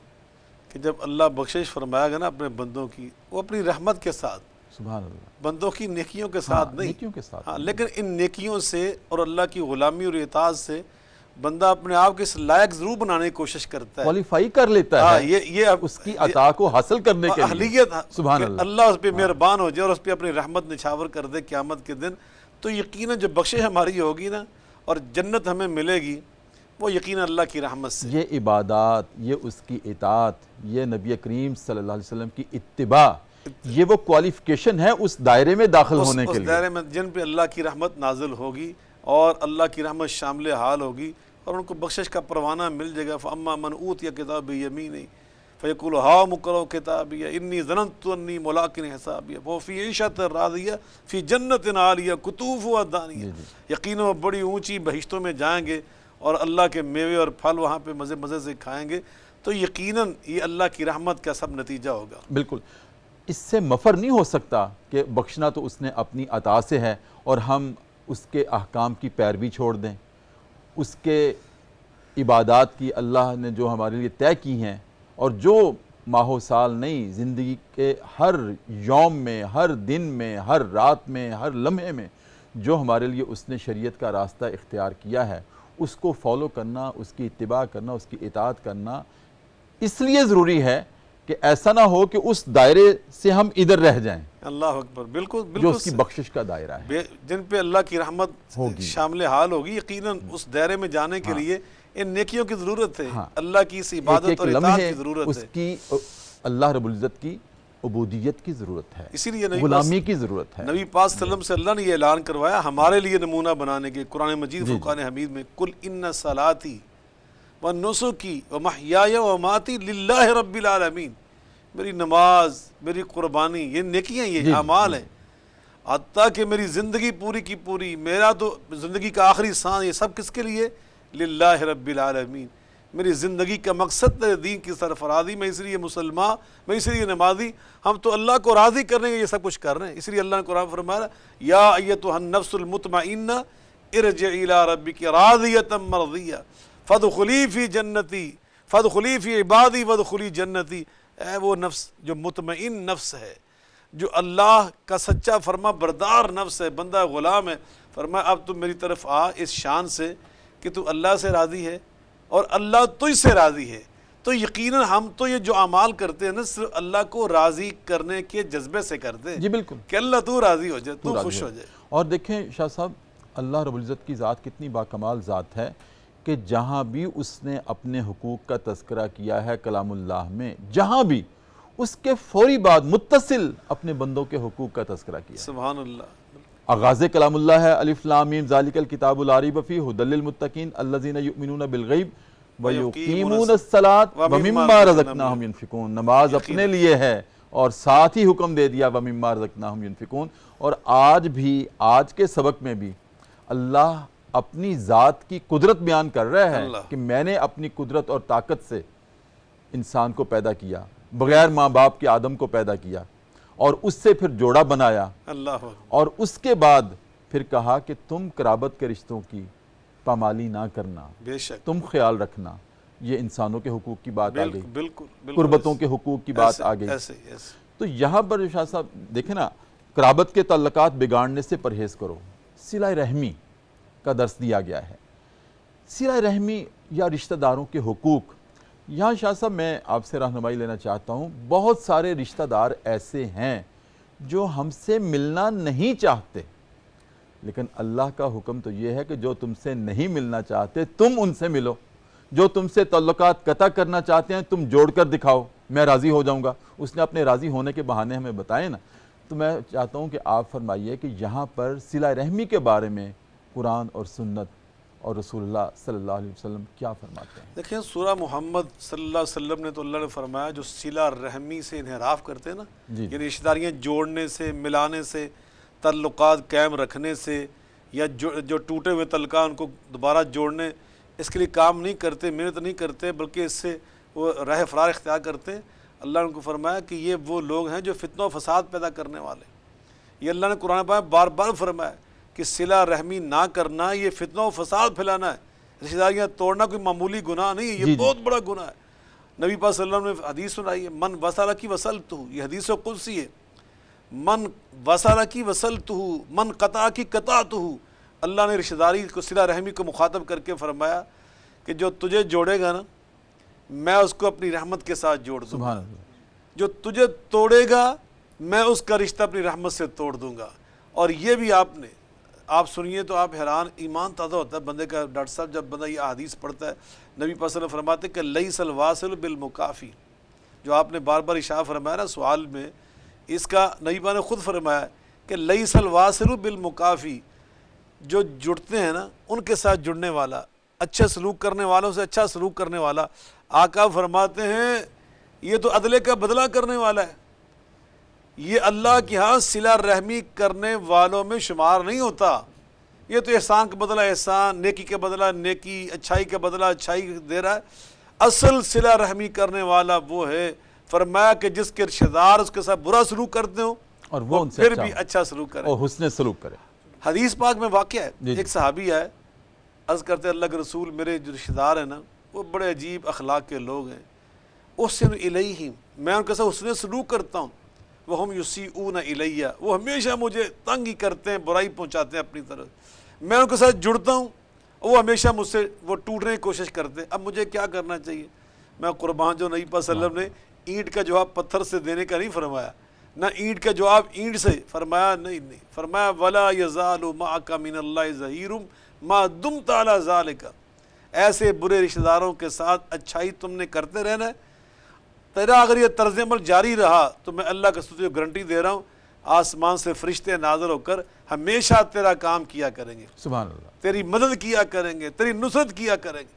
کہ جب اللہ بخشش فرمایا گا نا اپنے بندوں کی، وہ اپنی رحمت کے ساتھ، سبحان اللہ، بندوں کی نیکیوں کے ساتھ نہیں، نیکیوں کے ساتھ، ہاں، لیکن ان نیکیوں سے اور اللہ کی غلامی اور اطاعت سے بندہ اپنے آپ کے اس لائق ضرور بنانے کی کوشش کرتا ہے، کوالیفائی کر لیتا ہے یہ اس کی عطا کو حاصل کرنے کے لیے، اہلیت، سبحان کہ اللہ، اللہ اس پہ مہربان ہو جائے اور اس پہ اپنی رحمت نچھاور کر دے قیامت کے دن، تو یقیناً جو بخشش ہماری ہوگی نا اور جنت ہمیں ملے گی، وہ یقیناً اللہ کی رحمت سے۔ یہ عبادات، یہ اس کی اطاعت، یہ نبی کریم صلی اللہ علیہ وسلم کی اتباع، یہ وہ کوالیفیکیشن ہے اس دائرے میں داخل ہونے کے اس لیے، دائرے میں جن پہ اللہ کی رحمت نازل ہوگی اور اللہ کی رحمت شامل حال ہوگی اور ان کو بخشش کا پروانہ مل جائے گا۔ فَأَمَّا مَنْ أُوتِيَ كِتَابَهُ بِيَمِينِهِ، فیقول ہاؤ مقرؤ کتابیہ انی ظننت انی ملاق حسابیہ وہ فی عیشۃ راضیہ فی جنت عالیہ قطوفہا دانیہ، یقیناً وہ بڑی اونچی بہشتوں میں جائیں گے اور اللہ کے میوے اور پھل وہاں پہ مزے مزے سے کھائیں گے. تو یقیناً یہ اللہ کی رحمت کا سب نتیجہ ہوگا. بالکل اس سے مفر نہیں ہو سکتا کہ بخشنا تو اس نے اپنی عطا سے ہے اور ہم اس کے احکام کی پیروی چھوڑ دیں، اس کے عبادات کی اللہ نے جو ہمارے لیے طے کی ہیں اور جو ماہ و سال نہیں، زندگی کے ہر یوم میں، ہر دن میں، ہر رات میں، ہر لمحے میں جو ہمارے لیے اس نے شریعت کا راستہ اختیار کیا ہے، اس کو فالو کرنا، اس کی اتباع کرنا، اس کی اطاعت کرنا اس لیے ضروری ہے کہ ایسا نہ ہو کہ اس دائرے سے ہم ادھر رہ جائیں. اللہ اکبر. بالکل جو بالکل اس کی بخشش کا دائرہ ہے، جن پہ اللہ کی رحمت شامل حال ہوگی، یقیناً اس دائرے میں جانے کے لیے ان نیکیوں کی ضرورت ہے، اللہ کی اس عبادت اور اطاعت کی ضرورت ہے، اس کی اللہ رب العزت کی عبودیت کی ضرورت ہے، اسی لیے غلامی کی ضرورت ہے. نبی پاک صلی اللہ علیہ وسلم سے اللہ نے یہ اعلان کروایا ہمارے لیے نمونہ بنانے کے. قرآن مجید فرقان حمید میں قل ان صلاتی ونسکی ومحیای ومماتی للہ رب العالمین، میری نماز، میری قربانی، یہ نیکیاں، یہ اعمال ہیں، حتیٰ کہ میری زندگی پوری کی پوری، میرا تو زندگی کا آخری سانس، یہ سب کس کے لیے؟ للہ رب العالمین. میری زندگی کا مقصد ہے دین کی سرفرازی. میں اس لیے مسلمان، میں اس لیے نمازی، ہم تو اللہ کو راضی کرنے کے یہ سب کچھ کر رہے ہیں. اس لیے اللہ نے قرآن فرمایا یا ایتھا النفس المطمئنہ ارجعی الی ربک راضیۃ مرضیہ فادخلی فی جنتی فادخلی فی عبادی وادخلی جنتی. اے وہ نفس جو مطمئن نفس ہے، جو اللہ کا سچا فرما بردار نفس ہے، بندہ غلام ہے، فرمایا اب تم میری طرف آ اس شان سے کہ تو اللہ سے راضی ہے اور اللہ تجھ سے راضی ہے. تو یقیناً ہم تو یہ جو اعمال کرتے ہیں نا صرف اللہ کو راضی کرنے کے جذبے سے کرتے ہیں. جی بالکل، کہ اللہ تو راضی ہو جائے، تو خوش ہو جائے. اور دیکھیں شاہ صاحب، اللہ رب العزت کی ذات کتنی باکمال ذات ہے کہ جہاں بھی اس نے اپنے حقوق کا تذکرہ کیا ہے کلام اللہ میں، جہاں بھی اس کے فوری بعد متصل اپنے بندوں کے حقوق کا تذکرہ کیا. سبحان اللہ. آغاز کلام اللہ ہے الف لام میم ذالک الکتاب لا ریب فیہ ھدی للمتقین الذین یؤمنون بالغیب ویقیمون الصلاۃ ومما رزقناہم ینفقون. نماز اپنے لیے ہے اور ساتھ ہی حکم دے دیا ومما رزقناہم ینفقون. اور آج بھی، آج کے سبق میں بھی اللہ اپنی ذات کی قدرت بیان کر رہا ہے کہ میں نے اپنی قدرت اور طاقت سے انسان کو پیدا کیا، بغیر ماں باپ کے آدم کو پیدا کیا اور اس سے پھر جوڑا بنایا، اللہ، اور اس کے بعد پھر کہا کہ تم قرابت کے رشتوں کی پامالی نہ کرنا، بے شک تم خیال رکھنا. یہ انسانوں کے حقوق کی بات آ گئی، بالکل قربتوں کے حقوق کی بات آ گئی. تو یہاں پر شاہ صاحب دیکھیں نا، قرابت کے تعلقات بگاڑنے سے پرہیز کرو، صلہ رحمی کا درس دیا گیا ہے. صلہ رحمی یا رشتہ داروں کے حقوق، یہاں شاہ صاحب میں آپ سے رہنمائی لینا چاہتا ہوں. بہت سارے رشتہ دار ایسے ہیں جو ہم سے ملنا نہیں چاہتے، لیکن اللہ کا حکم تو یہ ہے کہ جو تم سے نہیں ملنا چاہتے تم ان سے ملو، جو تم سے تعلقات قطع کرنا چاہتے ہیں تم جوڑ کر دکھاؤ، میں راضی ہو جاؤں گا. اس نے اپنے راضی ہونے کے بہانے ہمیں بتائے نا. تو میں چاہتا ہوں کہ آپ فرمائیے کہ یہاں پر صلہ رحمی کے بارے میں قرآن اور سنت اور رسول اللہ صلی اللہ علیہ وسلم کیا فرماتے ہیں؟ دیکھیں سورہ محمد صلی اللہ علیہ وسلم نے تو اللہ نے فرمایا جو صلہ رحمی سے انحراف کرتے ہیں نا، یعنی رشتہ داریاں جوڑنے سے، ملانے سے، تعلقات قائم رکھنے سے، یا جو ٹوٹے ہوئے تعلقات ان کو دوبارہ جوڑنے، اس کے لیے کام نہیں کرتے، محنت نہیں کرتے، بلکہ اس سے وہ راہ فرار اختیار کرتے ہیں. اللہ نے ان کو فرمایا کہ یہ وہ لوگ ہیں جو فتنہ و فساد پیدا کرنے والے. یہ اللہ نے قرآن پاک بار بار فرمایا کہ صلہ رحمی نہ کرنا یہ فتنہ و فساد پھیلانا ہے. رشتہ داریاں توڑنا کوئی معمولی گناہ نہیں ہے، یہ بہت بڑا گناہ ہے. نبی پاک صلی اللہ علیہ وسلم نے حدیث سنائی ہے من وصلکی وصلتہ، یہ حدیث قدسی ہے. من وصلکی وصلتہ من قطعکی قطعتہ. اللہ نے رشتہ داری کو، صلہ رحمی کو مخاطب کر کے فرمایا کہ جو تجھے جوڑے گا نا میں اس کو اپنی رحمت کے ساتھ جوڑ دوں گا، جو تجھے توڑے گا میں اس کا رشتہ اپنی رحمت سے توڑ دوں گا. اور یہ بھی آپ سنیے تو آپ حیران، ایمان تازہ ہوتا ہے بندے کا. ڈاکٹر صاحب جب بندہ یہ حدیث پڑھتا ہے، نبی پاک صلی اللہ علیہ وسلم فرماتے کہ لیس الواصل بالمکافی، جو آپ نے بار بار اشارہ فرمایا نا سوال میں، اس کا نبی پاک نے خود فرمایا کہ لیس الواصل بالمکافی، جو جڑتے ہیں نا ان کے ساتھ جڑنے والا، اچھے سلوک کرنے والوں سے اچھا سلوک کرنے والا. آقا فرماتے ہیں یہ تو عدلے کا بدلہ کرنے والا ہے، یہ اللہ کے ہاں صلہ رحمی کرنے والوں میں شمار نہیں ہوتا، یہ تو احسان کا بدلہ احسان، نیکی کا بدلہ نیکی، اچھائی کا بدلہ اچھائی دے رہا ہے۔ اصل صلہ رحمی کرنے والا وہ ہے، فرمایا کہ جس کے رشتہ دار اس کے ساتھ برا سلوک کرتے ہوں اور وہ ان سے پھر بھی اچھا سلوک کرے، اور حسن سلوک کرے۔ حدیث پاک میں واقعہ ہے، جی ایک صحابی ہے، عرض کرتے اللہ کے رسول میرے جو رشتہ دار ہیں نا وہ بڑے عجیب اخلاق کے لوگ ہیں، احسن الیہم، میں ان کے ساتھ حسن سلوک کرتا ہوں، وہم یسیئون الیہ، وہ ہمیشہ مجھے تنگ ہی کرتے ہیں، برائی پہنچاتے ہیں اپنی طرف، میں ان کے ساتھ جڑتا ہوں، وہ ہمیشہ مجھ سے وہ ٹوٹنے کی کوشش کرتے ہیں، اب مجھے کیا کرنا چاہیے؟ میں قربان جو نبی صلی اللہ علیہ وسلم نے اینٹ کا جواب پتھر سے دینے کا نہیں فرمایا، نہ اینٹ کا جواب اینٹ سے، فرمایا نہیں، فرمایا ولا یزال معک من اللہ ظہیر ما دمت علی ذالک، ایسے برے رشتہ داروں کے ساتھ اچھائی تم نے کرتے رہنا ہے، تیرا اگر یہ طرز عمل جاری رہا تو میں اللہ کا تجھے گارنٹی دے رہا ہوں آسمان سے فرشتے نازل ہو کر ہمیشہ تیرا کام کیا کریں گے، سبحان اللہ، تیری مدد کیا کریں گے، تیری نصرت کیا کریں گے۔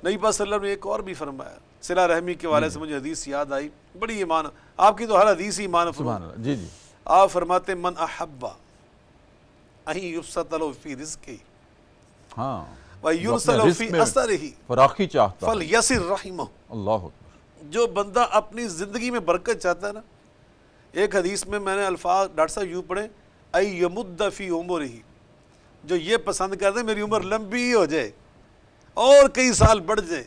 نبی پاک صلی اللہ علیہ وسلم نے ایک اور بھی فرمایا، صلہ رحمی کے والے سے مجھے حدیث یاد آئی، بڑی ایمان، آپ کی تو ہر حدیث ہی ایمان سبحان اللہ، جی جی، آپ فرماتے من احب ان یبسط له فی رزقہ ہاں، ویرسل وہ اپنے فی رزق میں اثرہ فراخی چاہتا ہے، فلیصل رحمہ، اللہ اکبر، جو بندہ اپنی زندگی میں برکت چاہتا ہے نا، ایک حدیث میں نے الفاظ ڈاکٹر صاحب یوں پڑھے ای یمد فی عمرہ، جو یہ پسند کرتے ہیں میری عمر لمبی ہو جائے اور کئی سال بڑھ جائے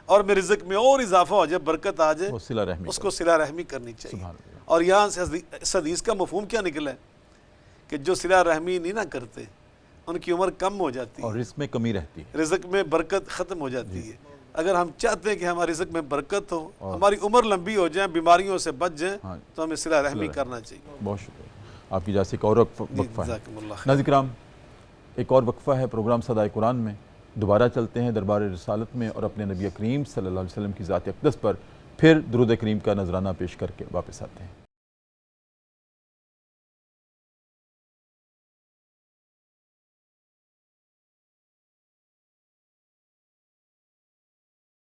اور میرے رزق میں اور اضافہ ہو جائے، برکت آ جائے، وہ صلہ رحمی اس کو صلہ رحمی کرنی چاہیے۔ سبحان اللہ، اور یہاں سے اس حدیث کا مفہوم کیا نکلا ہے کہ جو صلہ رحمی نہیں نہ کرتے ان کی عمر کم ہو جاتی اور ہے، رزق میں کمی رہتی ہے، رزق میں برکت ختم ہو جاتی ہے۔ اگر ہم چاہتے ہیں کہ ہمارے رزق میں برکت ہو، ہماری عمر لمبی ہو جائیں، بیماریوں سے بچ جائیں، تو ہمیں صلہ رحمی کرنا چاہیے۔ بہت شکریہ آپ کی اجازت سے ایک اور وقفہ ہے۔ جزاکم اللہ خیر۔ ناظرین کرام، ایک اور وقفہ ہے پروگرام صدائے قرآن میں، دوبارہ چلتے ہیں دربار رسالت میں اور اپنے نبی کریم صلی اللہ علیہ وسلم کی ذات اقدس پر پھر درود کریم کا نذرانہ پیش کر کے واپس آتے ہیں۔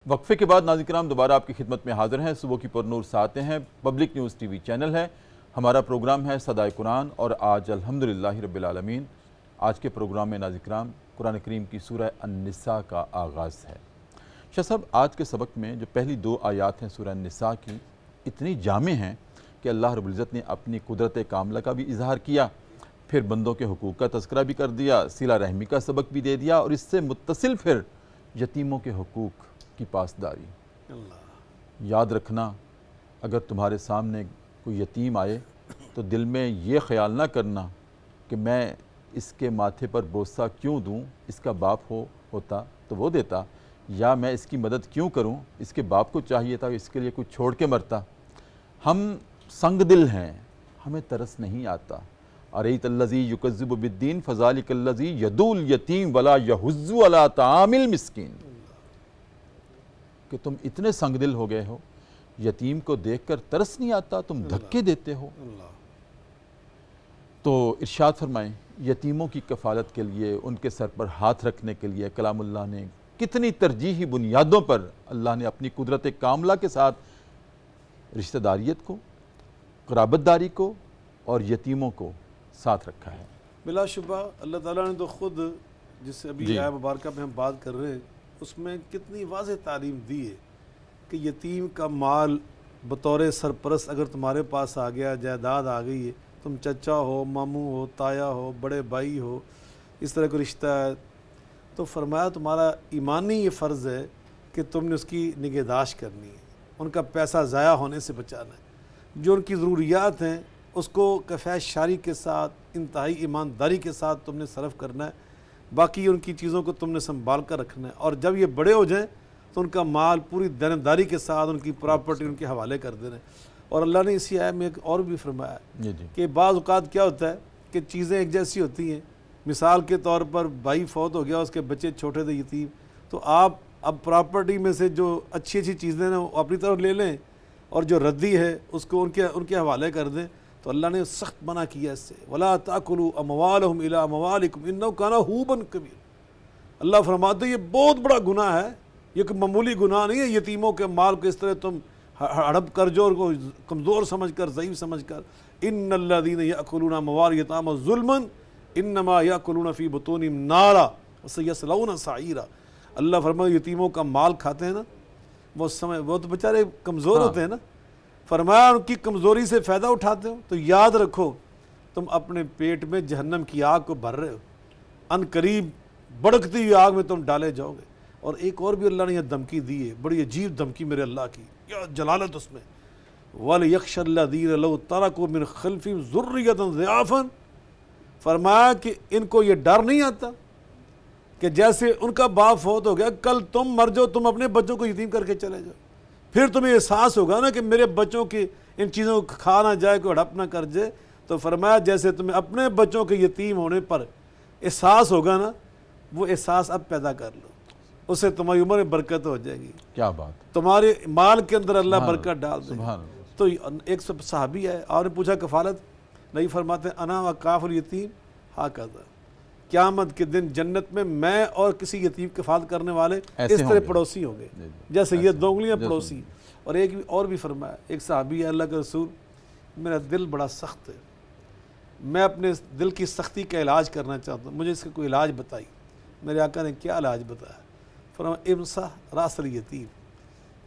وقفے کے بعد ناظرین کرام دوبارہ آپ کی خدمت میں حاضر ہیں۔ صبح کی پر نور ساعتیں ہیں، پبلک نیوز ٹی وی چینل ہے، ہمارا پروگرام ہے صدائے قرآن، اور آج الحمدللہ رب العالمین آج کے پروگرام میں ناظرین کرام قرآن کریم کی سورہ النساء کا آغاز ہے۔ شاہ صاحب، آج کے سبق میں جو پہلی دو آیات ہیں سورہ النساء کی اتنی جامع ہیں کہ اللہ رب العزت نے اپنی قدرت کاملہ کا بھی اظہار کیا، پھر بندوں کے حقوق کا تذکرہ بھی کر دیا، صلہ رحمی کا سبق بھی دے دیا، اور اس سے متصل پھر یتیموں کے حقوق کی پاسداری۔ یاد رکھنا، اگر تمہارے سامنے کوئی یتیم آئے تو دل میں یہ خیال نہ کرنا کہ میں اس کے ماتھے پر بوسہ کیوں دوں، اس کا باپ ہوتا تو وہ دیتا، یا میں اس کی مدد کیوں کروں، اس کے باپ کو چاہیے تھا اس کے لیے کچھ چھوڑ کے مرتا۔ ہم سنگ دل ہیں، ہمیں ترس نہیں آتا۔ اَرَأَيْتَ الَّذِي يُكَذِّبُ بِالدِّينِ فَذَلِكَ الَّذِي يَدُعُّ الْيَتِيمَ وَلَا يَحُضُّ عَلَىٰ طَعَامِ الْمِسْكِينِ، کہ تم اتنے سنگ دل ہو گئے ہو، یتیم کو دیکھ کر ترس نہیں آتا، تم دھکے دیتے ہو۔ تو ارشاد فرمائیں، یتیموں کی کفالت کے لیے، ان کے سر پر ہاتھ رکھنے کے لیے کلام اللہ نے کتنی ترجیحی بنیادوں پر اللہ نے اپنی قدرت کاملہ کے ساتھ رشتہ داریت کو، قرابت داری کو اور یتیموں کو ساتھ رکھا ہے۔ بلا شبہ اللہ تعالیٰ نے تو خود، جس سے ابھی آیہ مبارکہ پہ ہم بات کر رہے ہیں، اس میں کتنی واضح تعلیم دی ہے کہ یتیم کا مال بطور سرپرست اگر تمہارے پاس آ گیا، جائیداد آ گئی ہے، تم چچا ہو، ماموں ہو، تایا ہو، بڑے بھائی ہو، اس طرح کا رشتہ ہے، تو فرمایا تمہارا ایمانی یہ فرض ہے کہ تم نے اس کی نگہداشت کرنی ہے، ان کا پیسہ ضائع ہونے سے بچانا ہے، جو ان کی ضروریات ہیں اس کو کفایت شاری کے ساتھ، انتہائی ایمانداری کے ساتھ تم نے صرف کرنا ہے، باقی ان کی چیزوں کو تم نے سنبھال کر رکھنا ہے، اور جب یہ بڑے ہو جائیں تو ان کا مال پوری دینداری کے ساتھ، ان کی پراپرٹی ان کے حوالے کر دینا ہے۔ اور اللہ نے اسی آیت میں ایک اور بھی فرمایا کہ بعض اوقات کیا ہوتا ہے کہ چیزیں ایک جیسی ہوتی ہیں، مثال کے طور پر بھائی فوت ہو گیا، اس کے بچے چھوٹے تھے یتیم، تو آپ اب پراپرٹی میں سے جو اچھی اچھی چیزیں نا وہ اپنی طرف لے لیں، اور جو ردی ہے اس کو ان کے حوالے کر دیں، تو اللہ نے سخت منع کیا اس سے، وَلَا تَأْكُلُوا أَمْوَالَهُمْ إِلَىٰ أَمْوَالِكُمْ إِنَّهُ كَانَ حُوبًا كَبِيرًا۔ اللہ فرماتے ہیں یہ بہت بڑا گناہ ہے، یہ کوئی معمولی گناہ نہیں ہے، یتیموں کے مال کو اس طرح تم ہڑپ کر جو کو کمزور سمجھ کر، ضعیف سمجھ کر، ان الذین یأکلون اموال الیتامی ظلما انما یأکلون فی بطونہم نارا وسیصلون سعیرا۔ اللہ فرمایا یتیموں کا مال کھاتے ہیں نا، وہ تو بیچارے کمزور ہوتے ہیں نا، فرمایا ان کی کمزوری سے فائدہ اٹھاتے ہو تو یاد رکھو تم اپنے پیٹ میں جہنم کی آگ کو بھر رہے ہو، ان قریب بڑکتی ہوئی آگ میں تم ڈالے جاؤ گے۔ اور ایک اور بھی اللہ نے یہ دھمکی دی ہے، بڑی عجیب دھمکی میرے اللہ کی، کیا جلالت اس میں، وَلْيَخْشَ الَّذِينَ لَوْ تَرَكُوا مِنْ خَلْفِهِمْ ذُرِّيَّةً ضِعَافًا، فرمایا کہ ان کو یہ ڈر نہیں آتا کہ جیسے ان کا باپ فوت ہو گیا، کل تم مر جاؤ، تم اپنے بچوں کو یتیم کر کے چلے جاؤ، پھر تمہیں احساس ہوگا نا کہ میرے بچوں کی ان چیزوں کو کھا نہ جائے، کوئی ہڑپ نہ کر جائے۔ تو فرمایا جیسے تمہیں اپنے بچوں کے یتیم ہونے پر احساس ہوگا نا، وہ احساس اب پیدا کر لو، اس سے تمہاری عمر میں برکت ہو جائے گی، کیا بات، تمہارے مال کے اندر اللہ برکت ڈال دے سبحان گا۔ اللہ۔ تو ایک صحابی ہے، آپ نے پوچھا کفالت، نہیں، فرماتے انا وکاف الیتیم ہاکذا، قیامت کے دن جنت میں میں اور کسی یتیم کفالت کرنے والے اس طرح پڑوسی ہوں گے جیسے یہ دو انگلیاں پڑوسی۔ اور ایک اور بھی فرمایا، ایک صحابی ہے، اللہ کے رسول میرا دل بڑا سخت ہے، میں اپنے دل کی سختی کا علاج کرنا چاہتا ہوں، مجھے اس کا کوئی علاج بتائی۔ میرے آقا نے کیا علاج بتایا؟ فرمایا امسح راس الیتیم،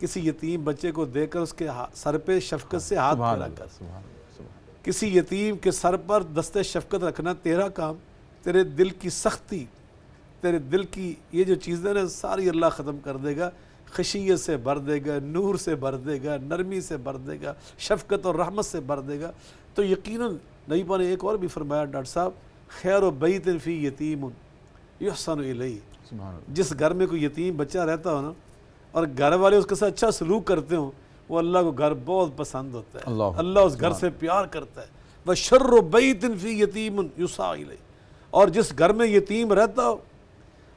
کسی یتیم بچے کو دے کر اس کے سر پہ شفقت سے ہاتھ پھیرا کر، کسی یتیم کے سر پر دست شفقت رکھنا تیرا کام، تیرے دل کی سختی، تیرے دل کی یہ جو چیزیں نا ساری اللہ ختم کر دے گا، خشیت سے بھر دے گا، نور سے بھر دے گا، نرمی سے بھر دے گا، شفقت اور رحمت سے بھر دے گا۔ تو یقیناً نبی پاک نے ایک اور بھی فرمایا ڈاکٹر صاحب، خیر بیت فی یتیم یحسن الیہ، جس گھر میں کوئی یتیم بچہ رہتا ہو نا اور گھر والے اس کے ساتھ اچھا سلوک کرتے ہوں، وہ اللہ کو گھر بہت پسند ہوتا ہے، اللہ اس گھر سے پیار کرتا ہے۔ وشر بیت فی یتیم یسعی الیہ، اور جس گھر میں یتیم رہتا ہو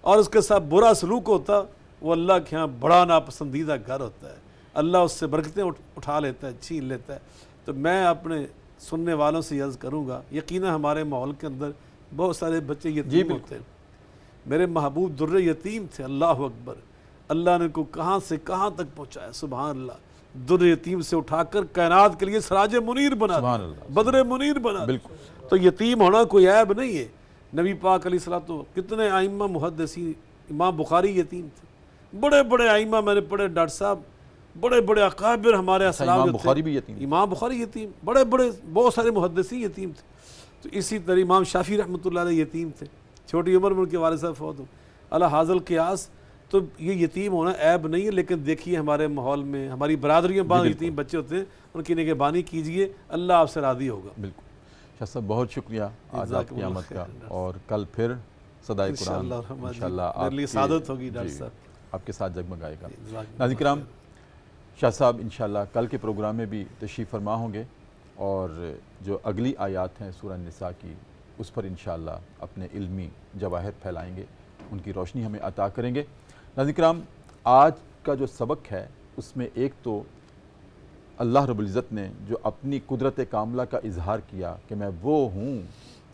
اور اس کے ساتھ برا سلوک ہوتا، وہ اللہ کے ہاں بڑا ناپسندیدہ گھر ہوتا ہے، اللہ اس سے برکتیں اٹھا لیتا ہے، چھین لیتا ہے۔ تو میں اپنے سننے والوں سے عرض کروں گا، یقیناً ہمارے ماحول کے اندر بہت سارے بچے یتیم ہوتے ہیں، میرے محبوب در یتیم تھے، اللہ اکبر، اللہ نے کو کہاں سے کہاں تک پہنچایا، سبحان اللہ، در یتیم سے اٹھا کر کائنات کے لیے سراج منیر بنا دیا، بدر منیر بنا دیا۔ تو یتیم ہونا کوئی عیب نہیں ہے۔ نبی پاک علیہ الصلوۃ کتنے ائمہ محدثین، امام بخاری یتیم تھے، بڑے بڑے ائمہ میں نے پڑھے ڈاکٹر صاحب، بڑے بڑے اکابر ہمارے اسلاف، امام بخاری بھی یتیم، امام بخاری یتیم، بڑے بڑے بہت سارے محدثین یتیم تھے۔ تو اسی طرح امام شافعی رحمۃ اللہ علیہ یتیم تھے، چھوٹی عمر میں ان کے والد صاحب فوت ہو، اللہ حاضل قیاس۔ تو یہ یتیم ہونا عیب نہیں ہے، لیکن دیکھیے ہمارے ماحول میں ہماری برادریوں میں بعض یتیم بچے ہوتے ہیں، ان کی نگہبانی کیجئے، اللہ آپ سے راضی ہوگا۔ بالکل شاہ صاحب، بہت شکریہ آج آپ کی آمد کا، اور کل پھر صدائے قرآن انشاءاللہ میرے لیے سعادت ہوگی ڈاکٹر صاحب، آپ کے ساتھ جگمگائے گا۔ ناظرین کرام، شاہ صاحب انشاءاللہ کل کے پروگرام میں بھی تشریف فرما ہوں گے، اور جو اگلی آیات ہیں سورہ النساء کی، اس پر انشاءاللہ اپنے علمی جواہر پھیلائیں گے، ان کی روشنی ہمیں عطا کریں گے۔ ناظرین کرام، آج کا جو سبق ہے اس میں ایک تو اللہ رب العزت نے جو اپنی قدرت کاملہ کا اظہار کیا کہ میں وہ ہوں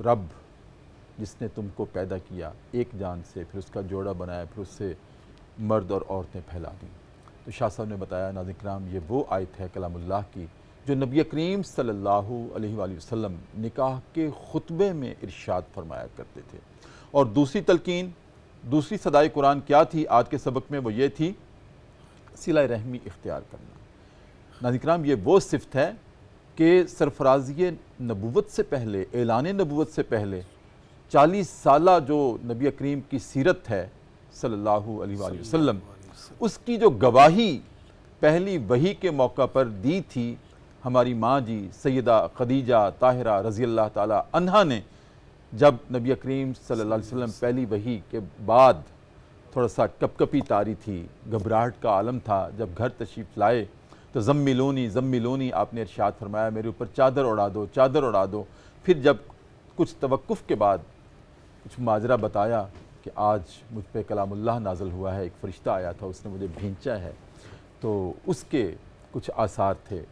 رب جس نے تم کو پیدا کیا ایک جان سے، پھر اس کا جوڑا بنایا، پھر اس سے مرد اور عورتیں پھیلا دیں۔ تو شاہ صاحب نے بتایا ناظرین کرام، یہ وہ آیت ہے کلام اللہ کی جو نبی کریم صلی اللہ علیہ وآلہ وسلم نکاح کے خطبے میں ارشاد فرمایا کرتے تھے۔ اور دوسری تلقین، دوسری صدائے قرآن کیا تھی آج کے سبق میں؟ وہ یہ تھی صلہ رحمی اختیار کرنا۔ ناظرین کرام، یہ وہ صفت ہے کہ سرفرازی نبوت سے پہلے، اعلان نبوت سے پہلے 40 سالہ جو نبی کریم کی سیرت ہے صلی اللہ علیہ وآلہ وسلم، اس کی جو گواہی پہلی وحی کے موقع پر دی تھی ہماری ماں جی سیدہ خدیجہ طاہرہ رضی اللہ تعالی عنہا نے، جب نبی کریم صلی اللہ علیہ وسلم پہلی وحی کے بعد تھوڑا سا کپ کپی تاری تھی، گھبراہٹ کا عالم تھا، جب گھر تشریف لائے تو زملونی زملونی آپ نے ارشاد فرمایا، میرے اوپر چادر اڑا دو، چادر اڑا دو۔ پھر جب کچھ توقف کے بعد کچھ ماجرا بتایا کہ آج مجھ پہ کلام اللہ نازل ہوا ہے، ایک فرشتہ آیا تھا، اس نے مجھے بھینچا ہے، تو اس کے کچھ آثار تھے۔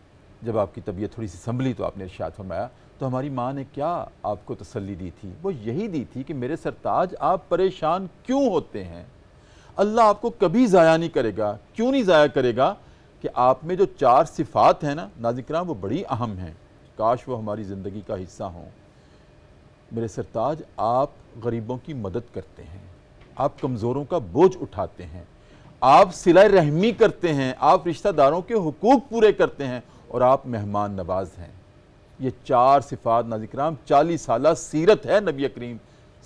جب آپ کی طبیعت تھوڑی سی سنبھلی تو آپ نے ارشاد فرمایا، تو ہماری ماں نے کیا آپ کو تسلی دی تھی؟ وہ یہی دی تھی کہ میرے سرتاج آپ پریشان کیوں ہوتے ہیں؟ اللہ آپ کو کبھی ضائع نہیں کرے گا۔ کیوں نہیں ضائع کرے گا؟ کہ آپ میں جو 4 صفات ہیں نا ناظرین کرام وہ بڑی اہم ہیں، کاش وہ ہماری زندگی کا حصہ ہوں۔ میرے سرتاج، آپ غریبوں کی مدد کرتے ہیں، آپ کمزوروں کا بوجھ اٹھاتے ہیں، آپ صلہ رحمی کرتے ہیں، آپ رشتہ داروں کے حقوق پورے کرتے ہیں، اور آپ مہمان نواز ہیں۔ یہ 4 صفات ناظرین کرام 40 سالہ سیرت ہے نبی کریم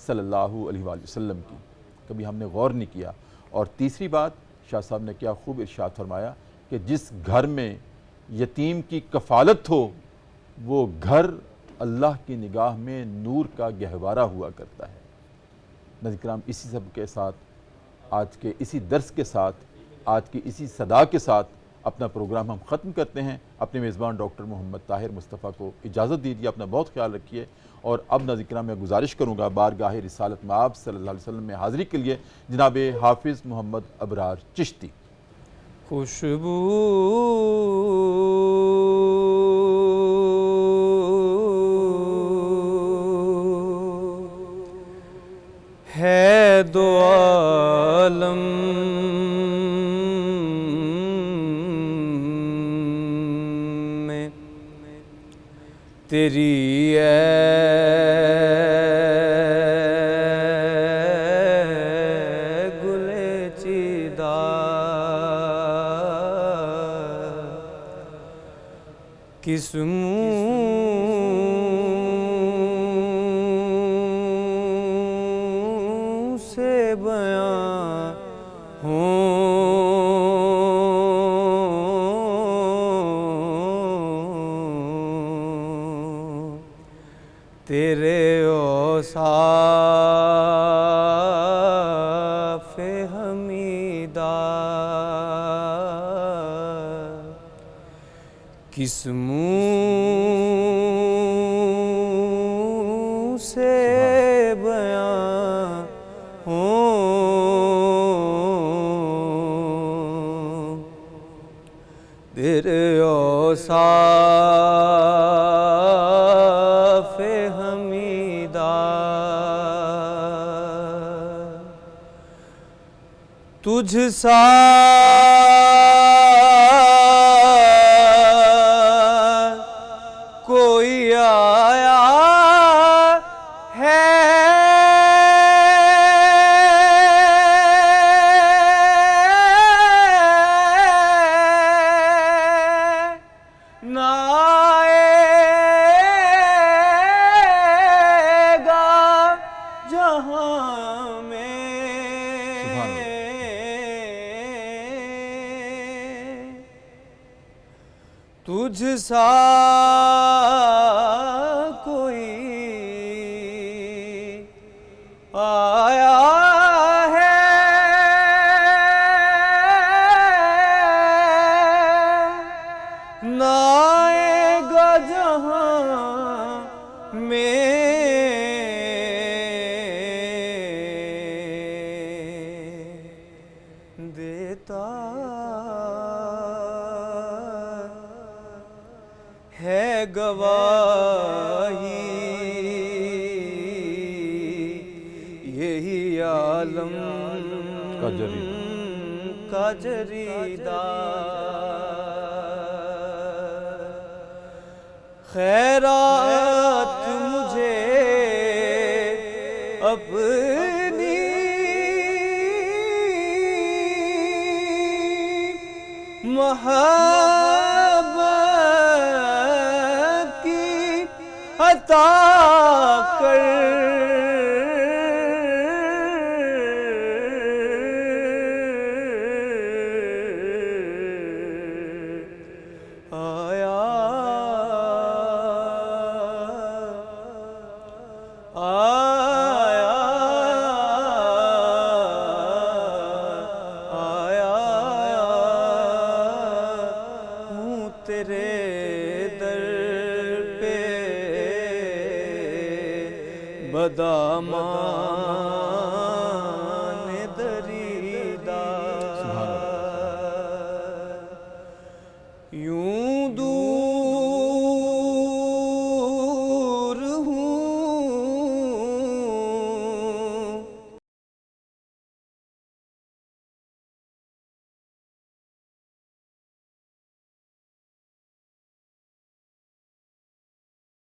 صلی اللہ علیہ وآلہ وسلم کی، کبھی ہم نے غور نہیں کیا۔ اور تیسری بات، شاہ صاحب نے کیا خوب ارشاد فرمایا کہ جس گھر میں یتیم کی کفالت ہو وہ گھر اللہ کی نگاہ میں نور کا گہوارہ ہوا کرتا ہے۔ ناظرین کرام، اسی سب کے ساتھ آج کے اسی درس کے ساتھ آج کی اسی صدا کے ساتھ اپنا پروگرام ہم ختم کرتے ہیں۔ اپنے میزبان ڈاکٹر محمد طاہر مصطفیٰ کو اجازت دیجیے، اپنا بہت خیال رکھیے، اور اب ناظرین کرام میں گزارش کروں گا بارگاہ رسالت مآب صلی اللہ علیہ وسلم میں حاضری کے لیے جناب حافظ محمد ابرار چشتی۔ خوشبو ہے دو عالم میں تیری گلے چیدہ کس منہ سے بیاں ہوں تیرے اوصاف حمیدہ کس منہ سے بیاں ہوں تیرے اوصاف حمیدہ تجھ سا کوئی آیا ہے نہ آئے گا جہاں میں تجھ سا کوئی آیا ہے نہ آئے گا جہاں میں دیتا ہے گواہی یہی عالم کا جریدہ خیرات مجھے اپنی محبت کی عطا کر تیرے در پہ بدامان دریدہ یوں دور